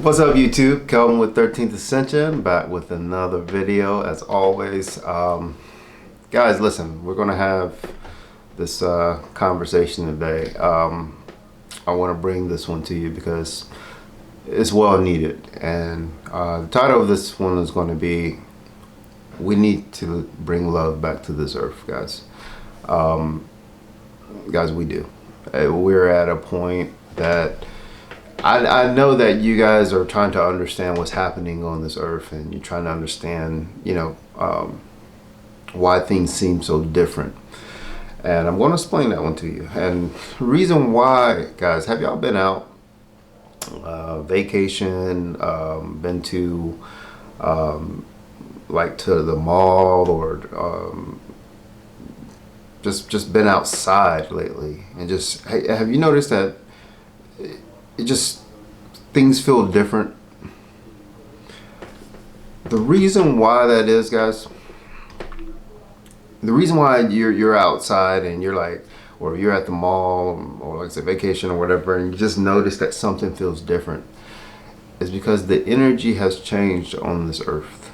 What's up YouTube? Kelvin with 13th Ascension, back with another video as always. Guys, listen, we're gonna have this conversation today. I want to bring this one to you because it's well needed, and the title of this one is going to be "We Need to Bring Love Back to This Earth," guys. Guys, we do. We're at a point that I know that you guys are trying to understand what's happening on this earth, and you're trying to understand, why things seem so different. And I'm going to explain that one to you. And the reason why, guys, have y'all been out, vacation, been to, like to the mall, or just been outside lately, and just have you noticed that it just things feel different? The reason why that is, guys, the reason why you're outside and you're like, or you're at the mall, or like I said, vacation or whatever, and you just notice that something feels different, is because the energy has changed on this earth.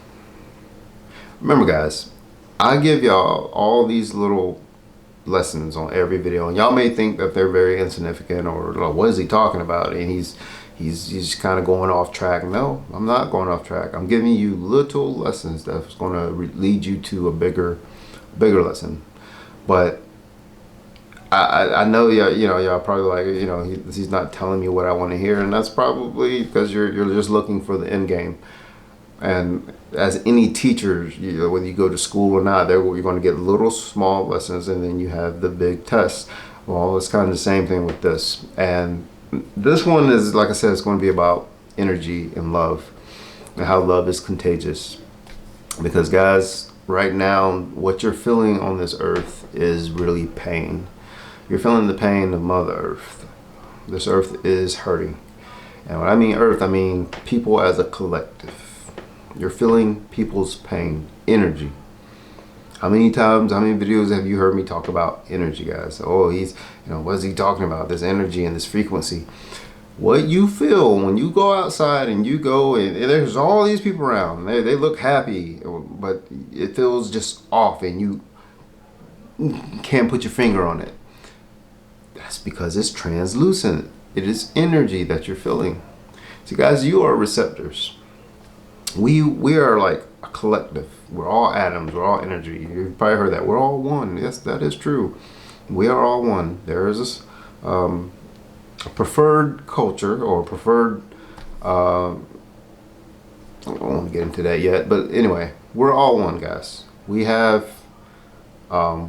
Remember, guys, I give y'all all these little lessons on every video, and y'all may think that they're very insignificant, or like, what is he talking about, and he's kind of going off track. No, I'm not going off track. I'm giving you little lessons that's going to lead you to a bigger lesson. But I know y'all probably like, he's not telling me what I want to hear, and that's probably because you're just looking for the end game. And as any teacher, whether you go to school or not, you're going to get little small lessons, and then you have the big tests. Well, it's kind of the same thing with this. And this one is, like I said, it's going to be about energy and love, and how love is contagious. Because, guys, right now, what you're feeling on this earth is really pain. You're feeling the pain of Mother Earth. This earth is hurting. And when I mean earth, I mean people as a collective. You're feeling people's pain, energy. How many times, how many videos have you heard me talk about energy, guys? Oh, what is he talking about? This energy and this frequency. What you feel when you go outside and you go and there's all these people around. They look happy, but it feels just off, and you can't put your finger on it. That's because it's translucent. It is energy that you're feeling. So, guys, you are receptors. We are like a collective. We're all atoms. We're all energy. You've probably heard that. We're all one. Yes, that is true. We are all one. There is this a preferred culture, or preferred. I don't want to get into that yet, but anyway, we're all one, guys. We have.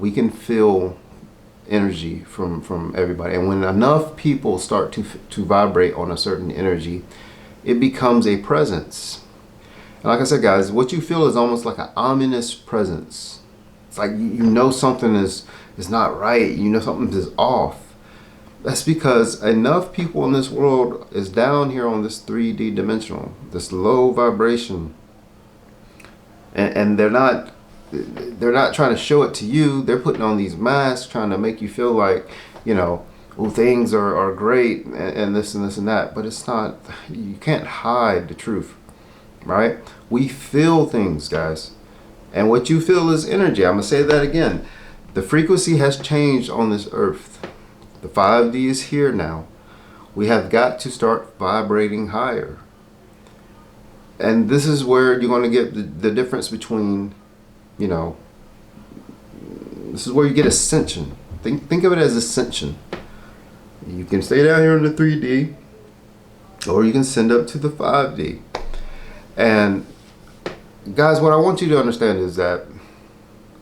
We can feel energy from everybody, and when enough people start to vibrate on a certain energy, it becomes a presence. And like I said, guys, what you feel is almost like an ominous presence. It's like something is not right. Something is off. That's because enough people in this world is down here on this 3D dimensional, this low vibration, and they're not trying to show it to you. They're putting on these masks, trying to make you feel like, things are great, and this and this and that. But it's not. You can't hide the truth. Right? We feel things, guys. And what you feel is energy. I'm going to say that again. The frequency has changed on this earth. The 5D is here now. We have got to start vibrating higher. And this is where you're going to get the difference between, this is where you get ascension. Think of it as ascension. You can stay down here in the 3D, or you can send up to the 5D. And guys, what I want you to understand is that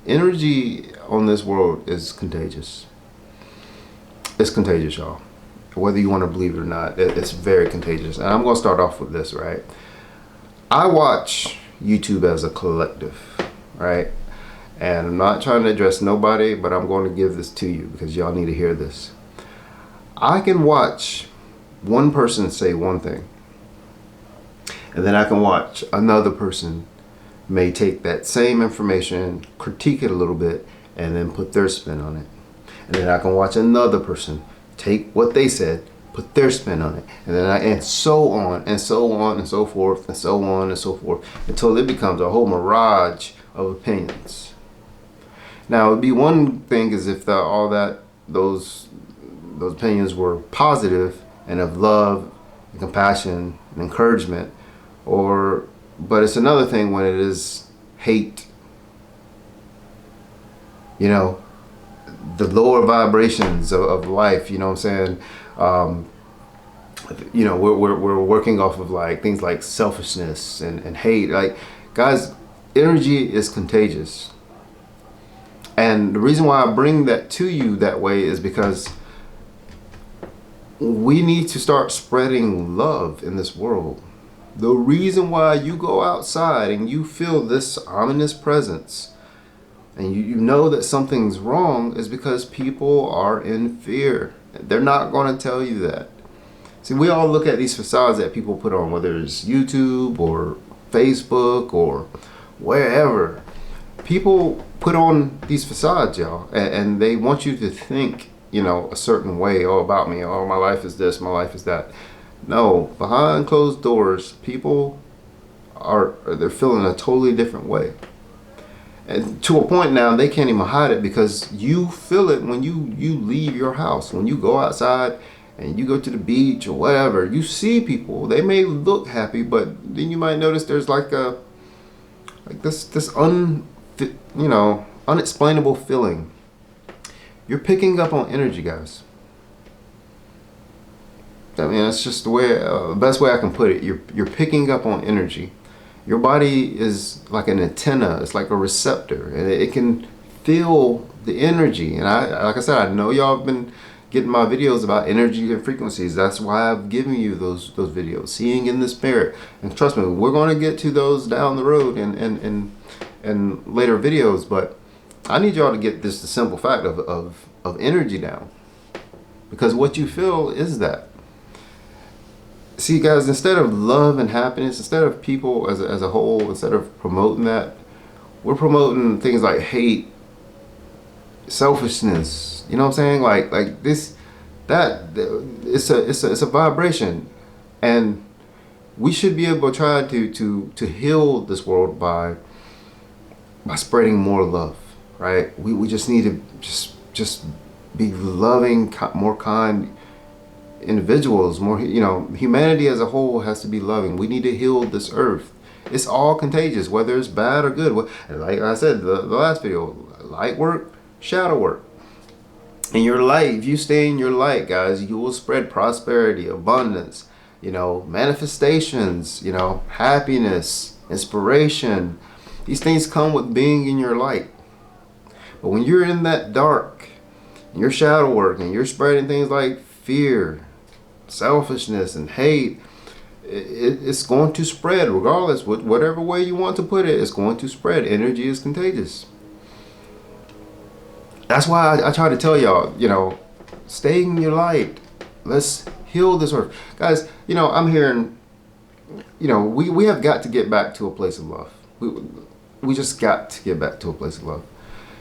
energy on this world is contagious. It's contagious, y'all. Whether you want to believe it or not, it's very contagious. And I'm going to start off with this, right? I watch YouTube as a collective, right? And I'm not trying to address nobody, but I'm going to give this to you because y'all need to hear this. I can watch one person say one thing, and then I can watch another person may take that same information, critique it a little bit, and then put their spin on it. And then I can watch another person take what they said, put their spin on it, and then and so on and so on and so forth and so on and so forth until it becomes a whole mirage of opinions. Now, it'd be one thing is if all that those opinions were positive and of love and compassion and encouragement, but it's another thing when it is hate. You know, the lower vibrations of life. You know what I'm saying? You know, we're working off of like things like selfishness and hate. Like, guys, energy is contagious. And the reason why I bring that to you that way is because we need to start spreading love in this world. The reason why you go outside and you feel this ominous presence and you know that something's wrong is because people are in fear. They're not going to tell you that. See, we all look at these facades that people put on, whether it's YouTube or Facebook or wherever. People put on these facades, y'all, and they want you to think, you know, a certain way. Oh, about me. Oh, my life is this. My life is that. No, behind closed doors, people they're feeling a totally different way. And to a point now, they can't even hide it because you feel it when you leave your house. When you go outside and you go to the beach or whatever, you see people. They may look happy, but then you might notice there's like this unexplainable feeling. You're picking up on energy, guys. I mean, that's just the best way I can put it. You're picking up on energy. Your body is like an antenna. It's like a receptor, and it can feel the energy. And like I said, I know y'all have been getting my videos about energy and frequencies. That's why I've given you those videos, seeing in the spirit. And trust me, we're going to get to those down the road and later videos. But I need y'all to get the simple fact of energy down, because what you feel is that. See, guys, instead of love and happiness, instead of people as a whole, instead of promoting that, we're promoting things like hate, selfishness. You know what I'm saying? Like this, that it's a vibration, and we should be able to try to heal this world by spreading more love, right? We just need to just be loving, more kind individuals, more, you know, humanity as a whole has to be loving. We need to heal this earth. It's all contagious, whether it's bad or good. Like I said, the last video, light work, shadow work. In your light, if you stay in your light, guys, you will spread prosperity, abundance, you know, manifestations, you know, happiness, inspiration. These things come with being in your light. But when you're in that dark, you're shadow work, and you're spreading things like fear, selfishness, and hate, it's going to spread regardless. Whatever way you want to put it, it's going to spread. Energy is contagious. That's why I try to tell y'all, you know, stay in your light. Let's heal this earth. Guys, you know, I'm hearing, you know, we have got to get back to a place of love. We just got to get back to a place of love.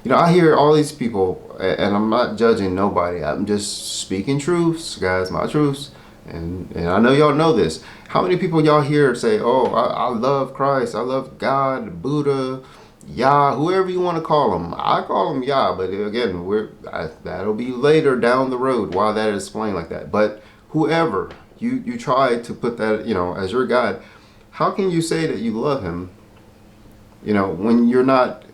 You know, I hear all these people, and I'm not judging nobody. I'm just speaking truths, guys, my truths. And I know y'all know this. How many people y'all hear say, oh, I love Christ, I love God, Buddha, Yah, whoever you want to call them. I call them Yah, but again, that'll be later down the road why that is explained like that. But whoever, you try to put that, you know, as your God, how can you say that you love him, you know, when you're not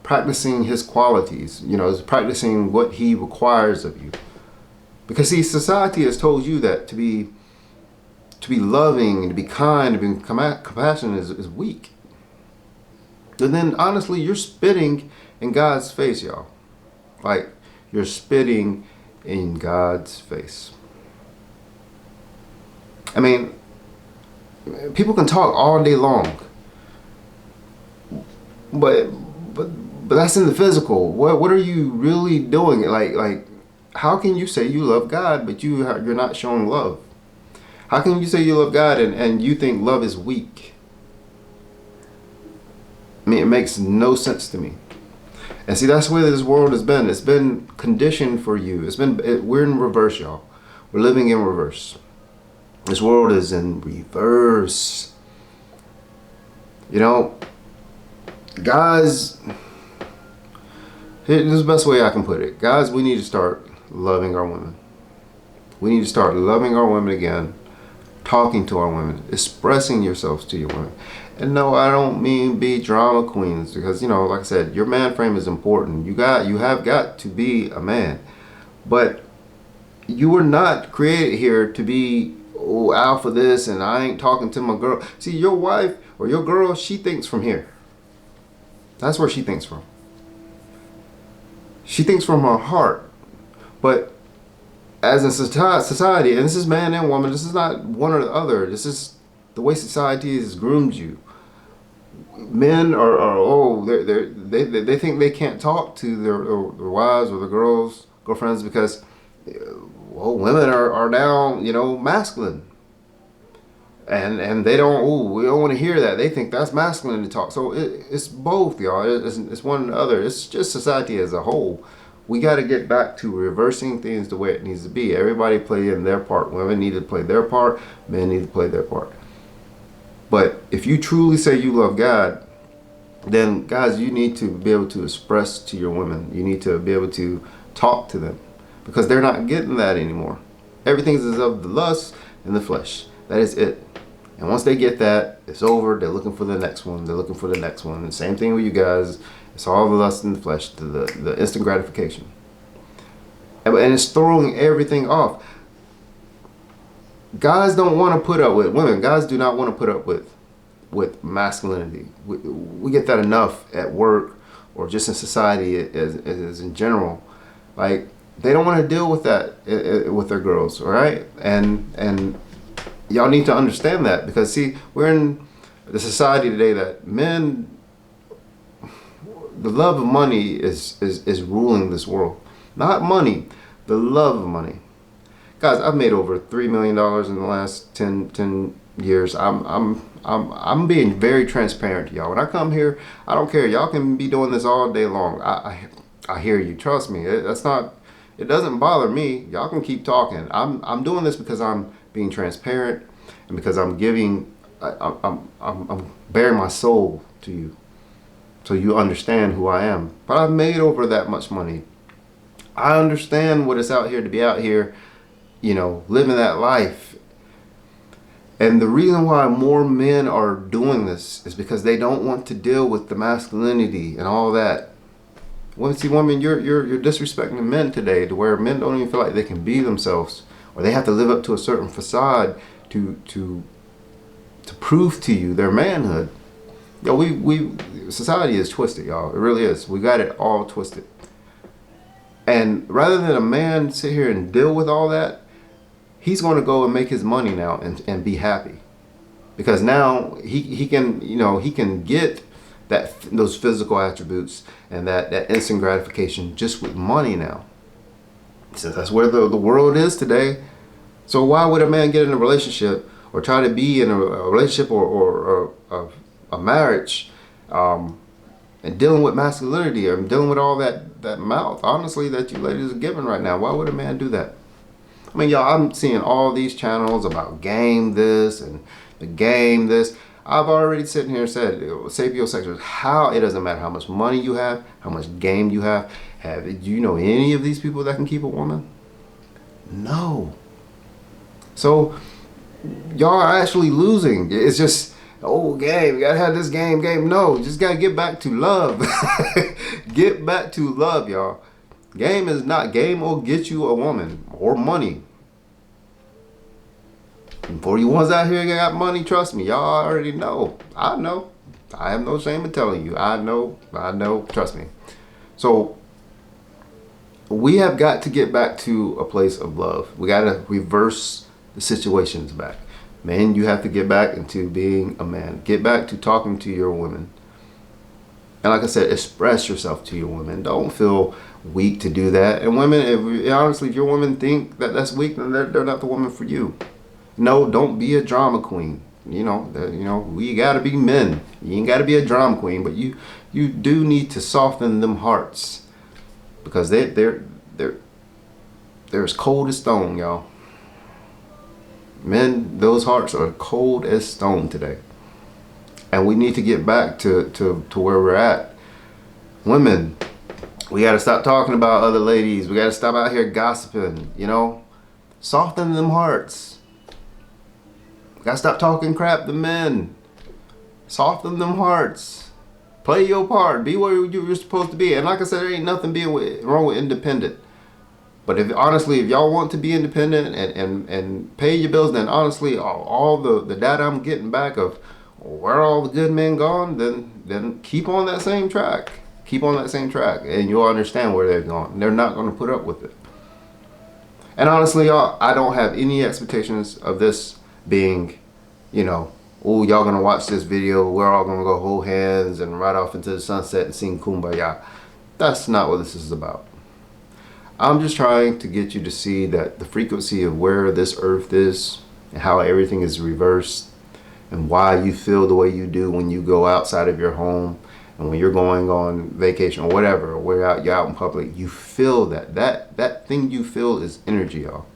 practicing his qualities, you know, practicing what he requires of you? Because see, society has told you that to be loving and to be kind, to be compassionate is weak. And then honestly, you're spitting in God's face, y'all. Like, you're spitting in God's face. I mean, people can talk all day long, but that's in the physical. What are you really doing? Like, how can you say you love God, but you're not showing love? How can you say you love God and you think love is weak? I mean, it makes no sense to me. And see, that's where this world has been. It's been conditioned for you. We're in reverse, y'all. We're living in reverse. This world is in reverse. You know, guys, here's the best way I can put it. Guys, we need to start loving our women. We need to start loving our women again, talking to our women, expressing yourselves to your women. And no, I don't mean be drama queens, because, you know, like I said, your man frame is important. You have got to be a man. But you were not created here to be, oh, alpha this, and I ain't talking to my girl. See, your wife or your girl, she thinks from here. That's where she thinks from. She thinks from her heart. But as in society, and this is man and woman, this is not one or the other. This is the way society has groomed you. Men they think they can't talk to their wives or their girlfriends because, well, women are now, you know, masculine. And they don't, we don't want to hear that. They think that's masculine to talk. So it's both, y'all. It's one or the other. It's just society as a whole. We got to get back to reversing things the way it needs to be. Everybody play in their part. Women need to play their part. Men need to play their part. But if you truly say you love God, then guys, you need to be able to express to your women. You need to be able to talk to them, because they're not getting that anymore. Everything is of the lust and the flesh. That is it. And once they get that, it's over. They're looking for the next one. They're looking for the next one. And same thing with you guys. It's all the lust in the flesh, the instant gratification. And it's throwing everything off. Guys don't want to put up with women. Guys do not want to put up with masculinity. We get that enough at work or just in society as in general. Like, they don't want to deal with that with their girls, all right? And y'all need to understand that, because see, we're in the society today that men, the love of money is ruling this world. Not money, the love of money. Guys, I've made over $3 million in the last 10 years. I'm being very transparent to y'all. When I come here, I don't care. Y'all can be doing this all day long. I hear you. Trust me. It doesn't bother me. Y'all can keep talking. I'm doing this because I'm being transparent, and because I'm giving, I'm bearing my soul to you, so you understand who I am. But I've made over that much money. I understand what it's out here to be out here, you know, living that life. And the reason why more men are doing this is because they don't want to deal with the masculinity and all that. Women, you're disrespecting men today, to where men don't even feel like they can be themselves, or they have to live up to a certain facade to prove to you their manhood. Yo, society is twisted, y'all. It really is. We got it all twisted. And rather than a man sit here and deal with all that, he's going to go and make his money now and be happy, because now he can, you know, he can get those physical attributes and that instant gratification just with money now, since that's where the world is today. So why would a man get in a relationship or try to be in a relationship or a marriage and dealing with masculinity or dealing with all that mouth, honestly, that you ladies are giving right now? Why would a man do that? I mean, y'all, I'm seeing all these channels about game this and the game this. I've already sitting here and said, sapiosexuals, how it doesn't matter how much money you have, how much game you have. Do you know any of these people that can keep a woman? No. So y'all are actually losing. It's just, oh, game, you gotta have this game. No, just gotta get back to love. Get back to love, y'all. Game will get you a woman or money. And for you ones out here that got money, trust me, y'all already know. I know. I have no shame in telling you. I know. Trust me. So we have got to get back to a place of love. We got to reverse the situations back. Men, you have to get back into being a man. Get back to talking to your women. And like I said, express yourself to your women. Don't feel weak to do that. And women, honestly, if your women think that that's weak, then they're not the woman for you. No, don't be a drama queen. You know, we gotta be men. You ain't gotta be a drama queen, but you do need to soften them hearts, because they're as cold as stone, y'all. Men, those hearts are cold as stone today. And we need to get back to where we're at. Women, we got to stop talking about other ladies. We got to stop out here gossiping, you know? Soften them hearts. Got to stop talking crap to men. Soften them hearts. Play your part. Be where you're supposed to be. And like I said, there ain't nothing wrong with independent. But if y'all want to be independent and pay your bills, then honestly, all the data I'm getting back of where all the good men gone, then keep on that same track. Keep on that same track, and you'll understand where they're going. They're not going to put up with it. And honestly, y'all, I don't have any expectations of this being, you know, oh, y'all gonna watch this video, we're all gonna go hold hands and ride off into the sunset and sing Kumbaya. That's not what this is about. I'm just trying to get you to see that the frequency of where this earth is and how everything is reversed and why you feel the way you do when you go outside of your home and when you're going on vacation or whatever, or you're out in public, you feel that thing you feel is energy, y'all.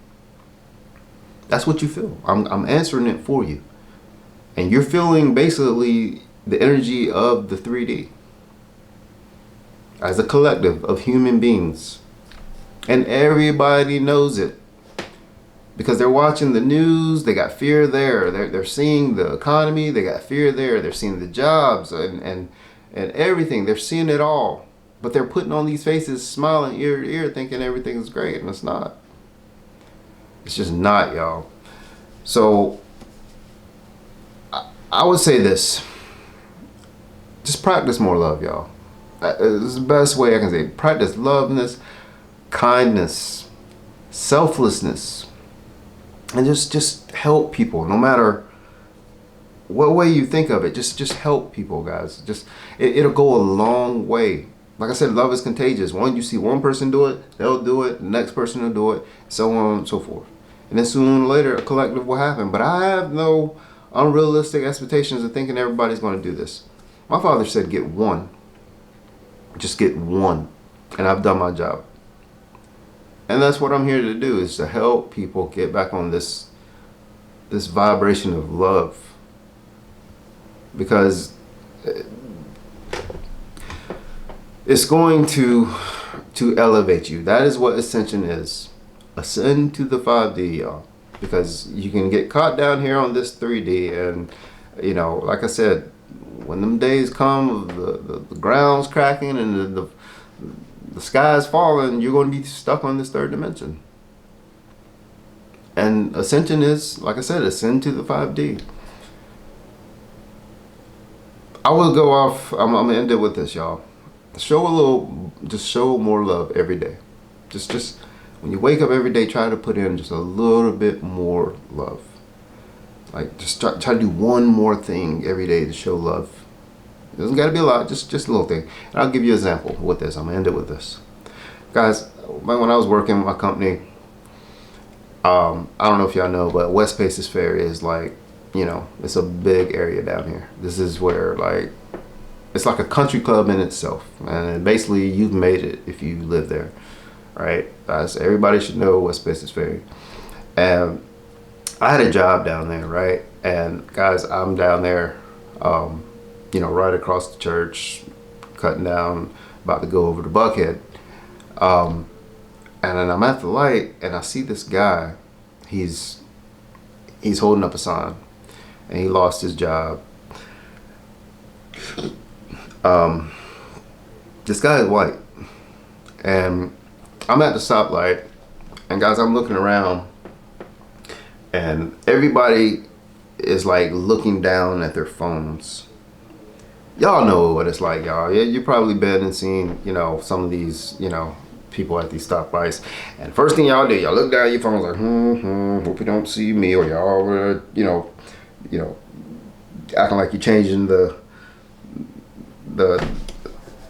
That's what you feel. I'm answering it for you. And you're feeling basically the energy of the 3D as a collective of human beings. And everybody knows it because they're watching the news. They got fear there. They're seeing the economy. They got fear there. They're seeing the jobs and everything. They're seeing it all. But they're putting on these faces, smiling ear to ear, thinking everything's great. And it's not. It's just not, y'all. So I would say this. Just practice more love, y'all. It's the best way I can say it. Practice loveness, kindness, selflessness, and just help people no matter what way you think of it. Just help people, guys. It'll go a long way. Like I said, love is contagious. You see one person do it, they'll do it, the next person will do it, so on and so forth. And then sooner or later a collective will happen. But I have no unrealistic expectations of thinking everybody's going to do this. My father said get one. Just get one. And I've done my job. And that's what I'm here to do, is to help people get back on this vibration of love. Because it's going to elevate you. That is what ascension is. Ascend to the 5D, y'all. Because you can get caught down here on this 3D, and you know, like I said, when them days come, the ground's cracking and the sky's falling, you're going to be stuck on this third dimension. And ascension is, like I said, ascend to the 5D. I will go off. I'm gonna end it with this, y'all. Just show more love every day. Just when you wake up every day, try to put in just a little bit more love. Like, just try to do one more thing every day to show love. It doesn't got to be a lot, just a little thing. And I'll give you an example with this. I'm going to end it with this. Guys, when I was working with my company, I don't know if y'all know, but West Paces Ferry is like, you know, it's a big area down here. This is where, like, it's like a country club in itself. And basically, you've made it if you live there. Right? Guys, everybody should know West Paces Ferry. And I had a job down there, right? And guys, I'm down there, you know, right across the church, cutting down, about to go over to Buckhead. And then I'm at the light and I see this guy. He's holding up a sign and he lost his job. This guy is white. And I'm at the stoplight, and guys, I'm looking around and everybody is like looking down at their phones. Y'all know what it's like, y'all. You probably been and seen, you know, some of these, you know, people at these stoplights, and first thing y'all do, y'all look down at your phones like, hope you don't see me, or y'all, you know, acting like you're changing the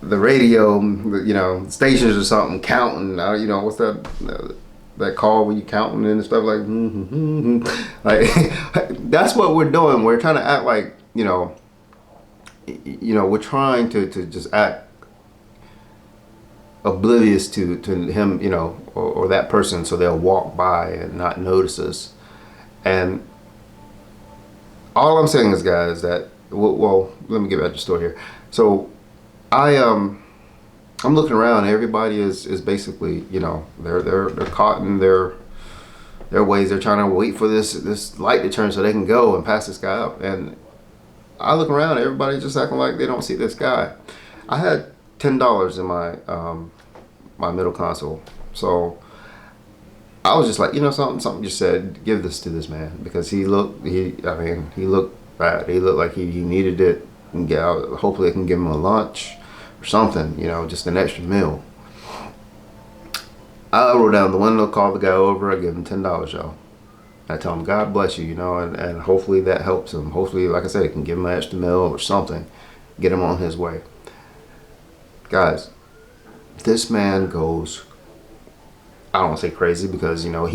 radio, you know, stations or something, counting, you know, what's that call when you counting and stuff, like, like, that's what we're doing. We're trying to act like, you know, we're trying to just act oblivious to him, you know, or that person, so they'll walk by and not notice us. And all I'm saying is, guys, that well, let me get back to the story here. So I I'm looking around. Everybody is basically, they're caught in their ways. They're trying to wait for this light to turn so they can go and pass this guy up. And I look around. Everybody's just acting like they don't see this guy. I had $10 in my middle console, so I was just like, something just said, give this to this man, because he looked bad. He looked like he needed it. And hopefully I can give him a lunch or something, just an extra meal. I roll down the window, call the guy over, I give him $10, y'all. I tell him, God bless you, and hopefully that helps him. Hopefully, like I said, it can give him an extra meal or something, get him on his way. Guys, this man goes, I don't want to say crazy, because, God,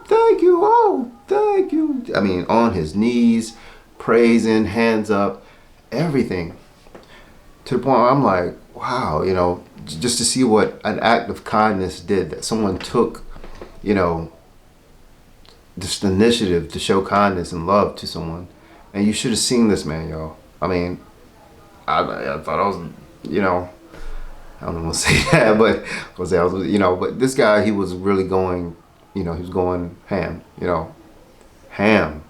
thank you, oh, thank you. On his knees, praising, hands up, everything. To the point where I'm like, wow, just to see what an act of kindness did, that someone took, this initiative to show kindness and love to someone. And you should have seen this man, y'all. I thought I was, I don't want to say that, but but this guy, he was really going, he was going ham, ham.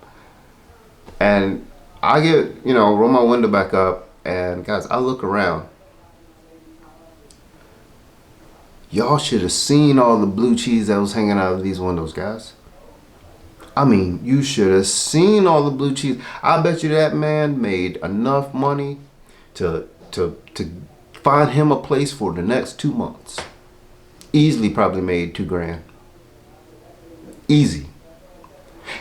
And I get, roll my window back up, and guys, I look around. Y'all should have seen all the blue cheese that was hanging out of these windows, guys. You should have seen all the blue cheese. I bet you that man made enough money to find him a place for the next 2 months. Easily probably made $2,000. Easy.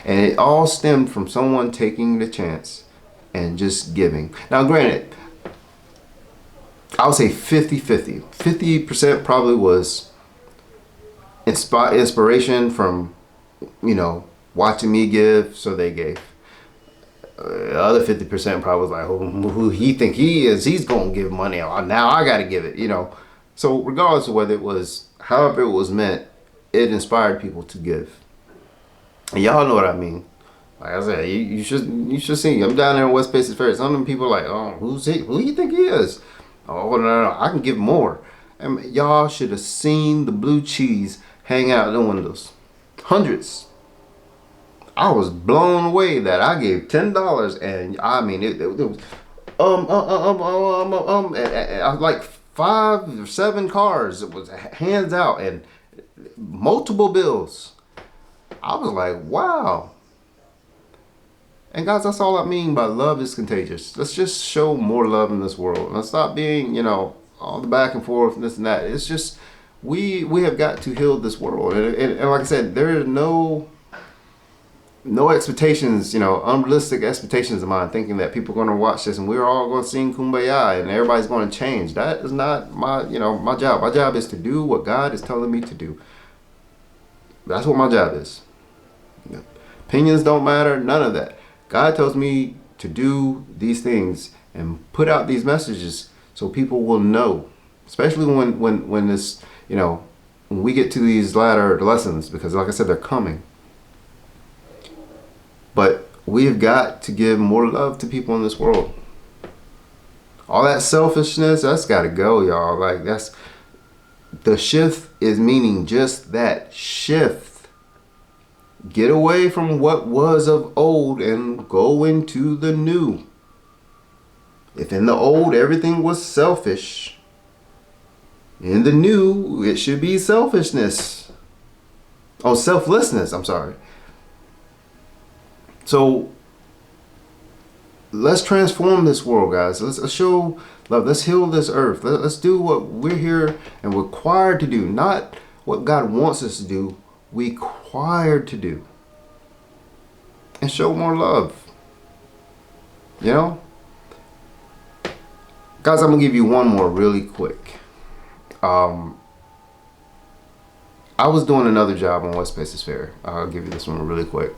And it all stemmed from someone taking the chance and just giving. Now, granted, I would say 50-50. 50% probably was inspiration from, watching me give, so they gave. The other 50% probably was like, who he think he is, he's going to give money. Now I got to give it, So regardless of whether it was, however it was meant, it inspired people to give. And y'all know what I mean. Like I said, you should see. I'm down there in West Paces Ferry. Some of them people are like, oh, who's he? Who do you think he is? Oh, no, I can give more. And y'all should have seen the blue cheese hang out in the windows. Hundreds. I was blown away that I gave $10, and it was like 5 or 7 cars. It was hands out and multiple bills. I was like, wow. And guys, that's all I mean by love is contagious. Let's just show more love in this world. Let's stop being, all the back and forth and this and that. It's just, we have got to heal this world. And like I said, there is no expectations, unrealistic expectations of mine, thinking that people are going to watch this and we're all going to sing Kumbaya and everybody's going to change. That is not my job. My job is to do what God is telling me to do. That's what my job is. Opinions don't matter, none of that. God tells me to do these things and put out these messages so people will know, especially when this, when we get to these latter lessons, because like I said, they're coming. But we've got to give more love to people in this world. All that selfishness, that's got to go, y'all. Like, that's, the shift is meaning just that, shift. Get away from what was of old and go into the new. If in the old everything was selfish, in the new it should be selfishness. Oh, selflessness, I'm sorry. So let's transform this world, guys. Let's show love. Let's heal this earth. Let's do what we're here and required to do. Not what God wants us to do. Required to do. And show more love. Guys, I'm going to give you one more really quick. I was doing another job on West Paces Ferry. I'll give you this one really quick.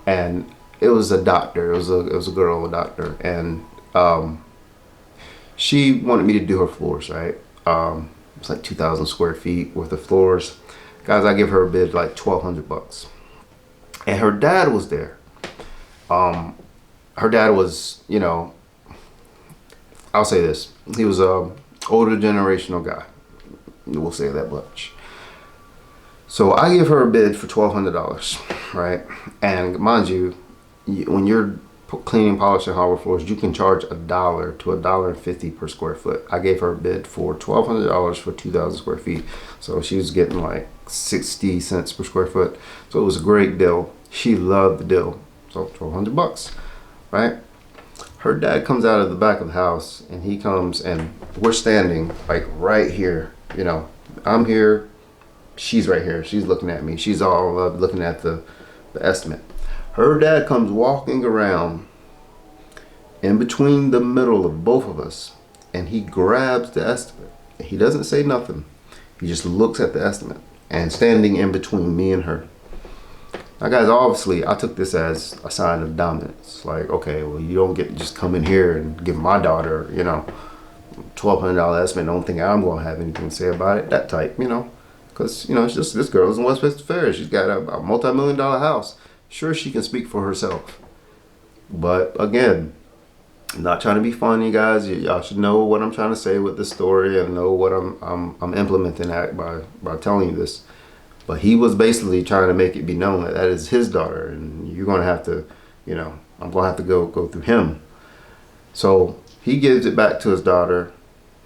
And it was a doctor. It was a girl, a doctor, and she wanted me to do her floors. Right? It's like 2,000 square feet worth of floors. Guys, I give her a bid like $1,200, and her dad was there. Her dad was, I'll say this, he was a older generational guy. We'll say that much. So I give her a bid for $1,200, right? And mind you, when you're cleaning, polishing hardwood floors, you can charge $1 to $1.50 per square foot. I gave her a bid for $1,200 for 2,000 square feet. So she was getting like 60 cents per square foot. So it was a great deal. She loved the deal. So $1,200, right? Her dad comes out of the back of the house, and he comes, and we're standing like right here. I'm here. She's right here. She's looking at me. She's all looking at the estimate. Her dad comes walking around in between the middle of both of us, and he grabs the estimate. He doesn't say nothing. He just looks at the estimate, and standing in between me and her. Now, guys, obviously, I took this as a sign of dominance. Like, okay, well, you don't get to just come in here and give my daughter, $1,200 estimate. Don't think I'm going to have anything to say about it. That type, because, it's just this girl's in Westchester Fair. She's got a multi-million-dollar house. Sure, she can speak for herself. But again, I'm not trying to be funny, guys. Y'all should know what I'm trying to say with this story and know what I'm implementing at by telling you this. But he was basically trying to make it be known that that is his daughter, and you're going to have to, I'm going to have to go through him. So he gives it back to his daughter.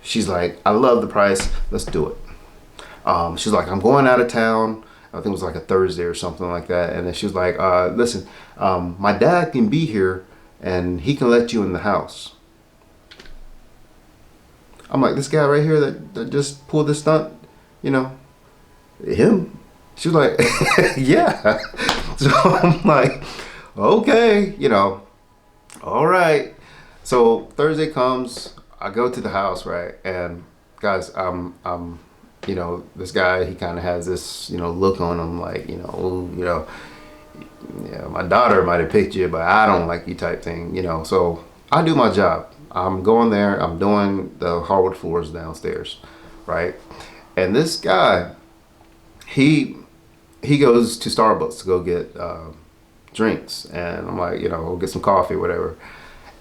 She's like, I love the price. Let's do it. She's like, I'm going out of town. I think it was like a Thursday or something like that. And then she was like, listen, my dad can be here and he can let you in the house. I'm like, this guy right here that just pulled this stunt, him? She was like, yeah. So I'm like, okay, all right. So Thursday comes, I go to the house, right? And guys, this guy, he kind of has this, look on him like, yeah, my daughter might have picked you, but I don't like you type thing, So I do my job. I'm going there, I'm doing the hardwood floors downstairs, right? And this guy, he goes to Starbucks to go get drinks. And I'm like, we'll get some coffee, whatever.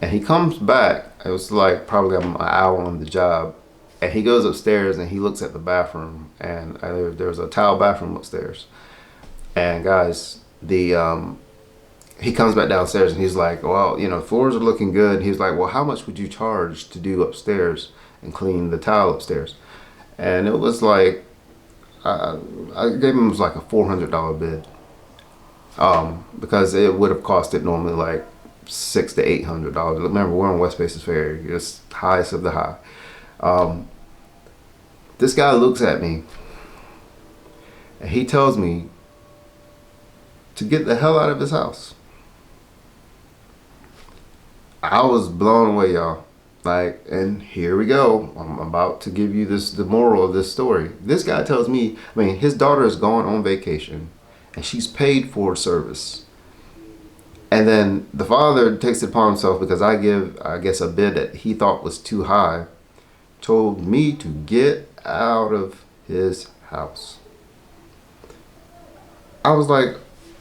And he comes back, it was like probably an hour on the job. And he goes upstairs and he looks at the bathroom, and there's a tile bathroom upstairs. And guys, he comes back downstairs and he's like, well, floors are looking good. He's like, well, how much would you charge to do upstairs and clean the tile upstairs? And it was like, I gave him, it was like a $400 bid, because it would have costed normally like $600 to $800. Remember, we're on West Paces Ferry, it's highest of the high. This guy looks at me and he tells me to get the hell out of his house. I was blown away, y'all. Like, and here we go. I'm about to give you the moral of this story. This guy tells me, his daughter is going on vacation and she's paid for service. And then the father takes it upon himself, because I guess, a bid that he thought was too high, told me to get out of his house. I was like,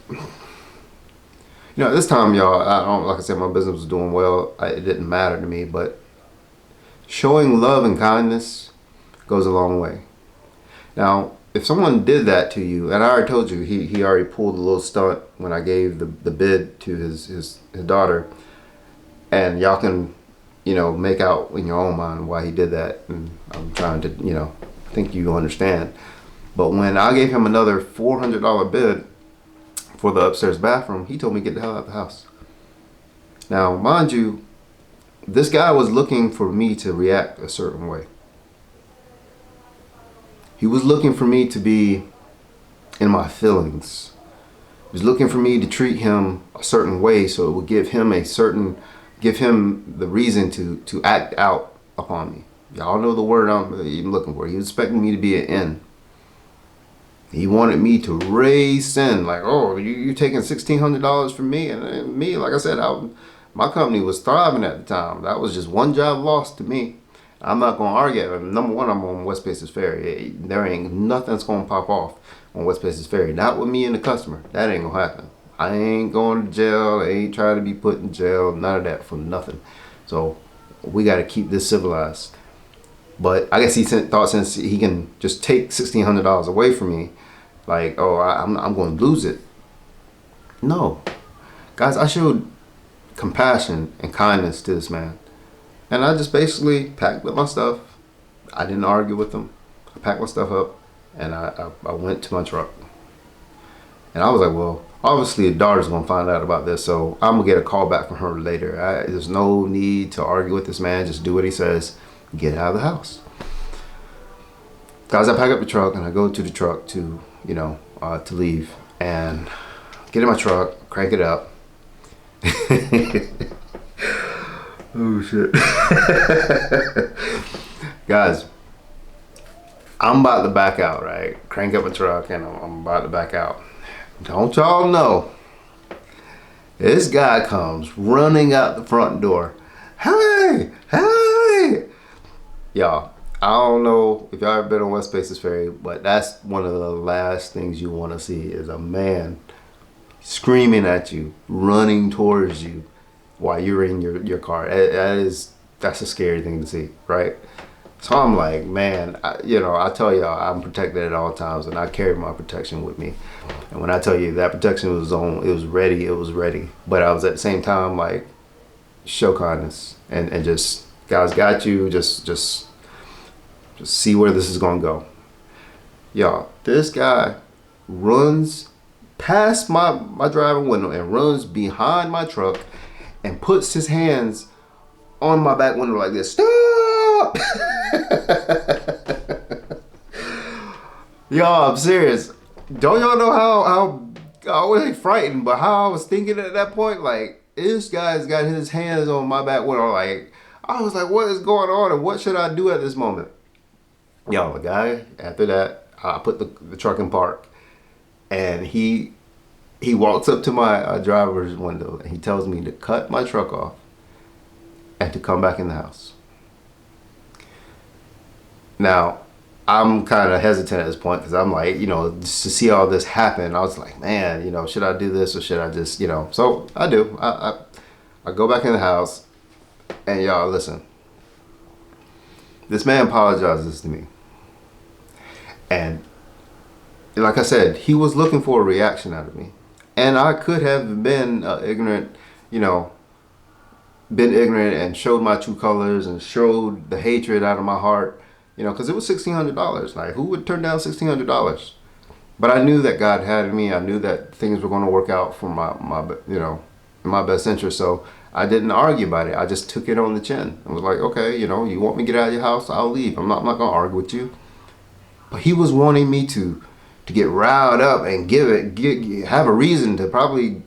at this time, y'all, like I said, my business was doing well. It didn't matter to me, but showing love and kindness goes a long way. Now, if someone did that to you, and I already told you, he already pulled a little stunt when I gave the bid to his daughter, and y'all can, make out in your own mind why he did that. And I'm trying to, think you understand. But when I gave him another $400 bid for the upstairs bathroom, he told me to get the hell out of the house. Now, mind you, this guy was looking for me to react a certain way. He was looking for me to be in my feelings. He was looking for me to treat him a certain way, so it would give him the reason to act out upon me. Y'all know the word I'm looking for. He was expecting me to be an N. He wanted me to raise sin, like, oh, you taking $1,600 from me? And me, like I said, my company was thriving at the time. That was just one job lost to me. I'm not going to argue. Number one, I'm on West Paces Ferry. There ain't nothing that's going to pop off on West Paces Ferry. Not with me and the customer. That ain't going to happen. I ain't going to jail. I ain't trying to be put in jail. None of that for nothing. So we got to keep this civilized. But I guess he thought since he can just take $1,600 away from me, like, oh, I'm going to lose it. No. Guys, I showed compassion and kindness to this man. And I just basically packed up my stuff. I didn't argue with him. I packed my stuff up and I went to my truck. And I was like, well, obviously the daughter's going to find out about this, so I'm going to get a call back from her later. There's no need to argue with this man. Just do what he says. Get out of the house. Guys, I pack up the truck and I go to the truck to, to leave. And get in my truck, crank it up. Oh, shit. Guys, I'm about to back out, right? Crank up a truck and I'm about to back out. Don't y'all know, this guy comes running out the front door. Hey, hey. Y'all, I don't know if y'all ever been on West Paces Ferry, but that's one of the last things you want to see is a man screaming at you, running towards you while you're in your car. That's a scary thing to see, right? So I'm like, man, I tell y'all, I'm protected at all times, and I carry my protection with me. And when I tell you that protection was on, it was ready. But I was at the same time like, show kindness and just, guys, got you. Just see where this is gonna go. Y'all, this guy runs past my driving window and runs behind my truck and puts his hands on my back window like this. Stop! Y'all, I'm serious. Don't y'all know how I wasn't frightened, but how I was thinking at that point? Like, this guy's got his hands on my back window. Like, I was like, what is going on and what should I do at this moment? Y'all, the guy, after that, I put the truck in park, and he walks up to my driver's window and he tells me to cut my truck off and to come back in the house. Now, I'm kind of hesitant at this point because I'm like, just to see all this happen, I was like, man, should I do this or should I just, so I do. I go back in the house, and y'all, listen. This man apologizes to me. And like I said, he was looking for a reaction out of me. And I could have been ignorant and showed my true colors and showed the hatred out of my heart, because it was $1,600. Like, who would turn down $1,600? But I knew that God had me. I knew that things were going to work out for in my best interest. So I didn't argue about it. I just took it on the chin. I was like, okay, you want me to get out of your house? I'll leave. I'm not going to argue with you. But he was wanting me to get riled up and have a reason to probably,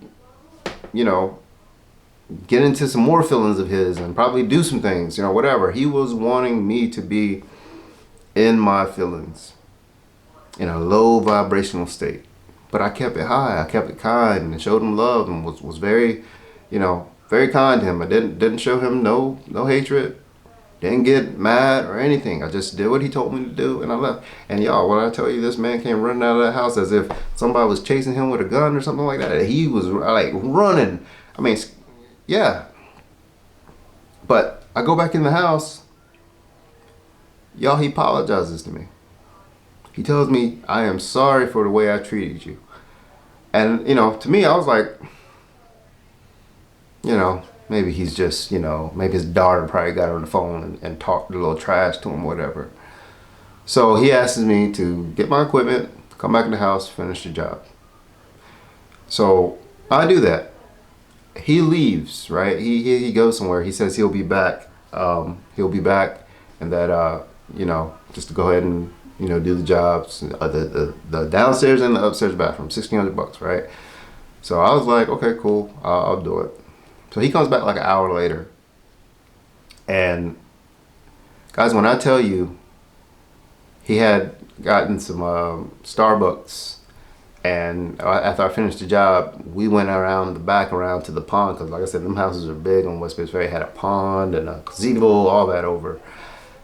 get into some more feelings of his and probably do some things, whatever. He was wanting me to be in my feelings, in a low vibrational state. But I kept it high. I kept it kind and showed him love and was very, very kind to him. I didn't show him no hatred. Didn't get mad or anything. I just did what he told me to do and I left. And y'all, when I tell you this man came running out of that house as if somebody was chasing him with a gun or something like that. He was like running. I mean, yeah. But I go back in the house. Y'all, he apologizes to me. He tells me, I am sorry for the way I treated you. And, to me, I was like, maybe he's just, maybe his daughter probably got on the phone and talked a little trash to him, whatever. So he asks me to get my equipment, come back in the house, finish the job. So I do that. He leaves, right? He goes somewhere. He says he'll be back. And that, just to go ahead and, do the jobs, the downstairs and the upstairs bathroom, $1,600, right? So I was like, okay, cool, I'll do it. So he comes back like an hour later. And guys, when I tell you, he had gotten some Starbucks, and after I finished the job, we went around the back around to the pond, because like I said, them houses are big on West Paces Ferry. Had a pond and a gazebo, all that over.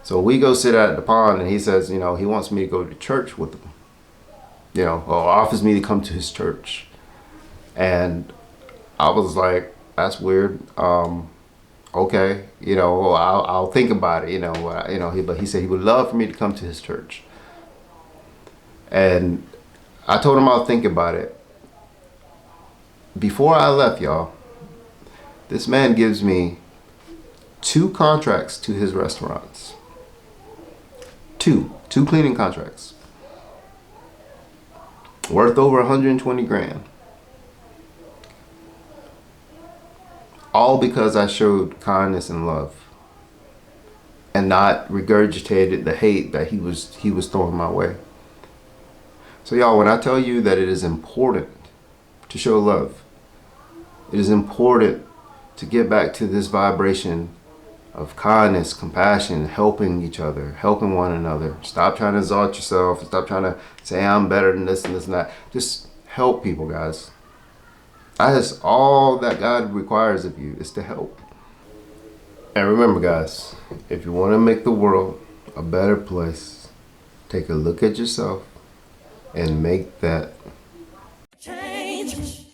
So we go sit out at the pond, and he says, he wants me to go to church with him, or offers me to come to his church. And I was like, that's weird. Okay, well, I'll think about it. But he said he would love for me to come to his church. And I told him I'll think about it. Before I left, y'all, this man gives me 2 contracts to his restaurants. Two cleaning contracts. Worth over 120 grand. All because I showed kindness and love and not regurgitated the hate that he was throwing my way. So y'all, when I tell you that it is important to show love, it is important to get back to this vibration of kindness, compassion, helping each other, helping one another. Stop trying to exalt yourself. Stop trying to say I'm better than this and this and that. Just help people, guys. That's all that God requires of you, is to help. And remember, guys, if you want to make the world a better place, take a look at yourself and make that change.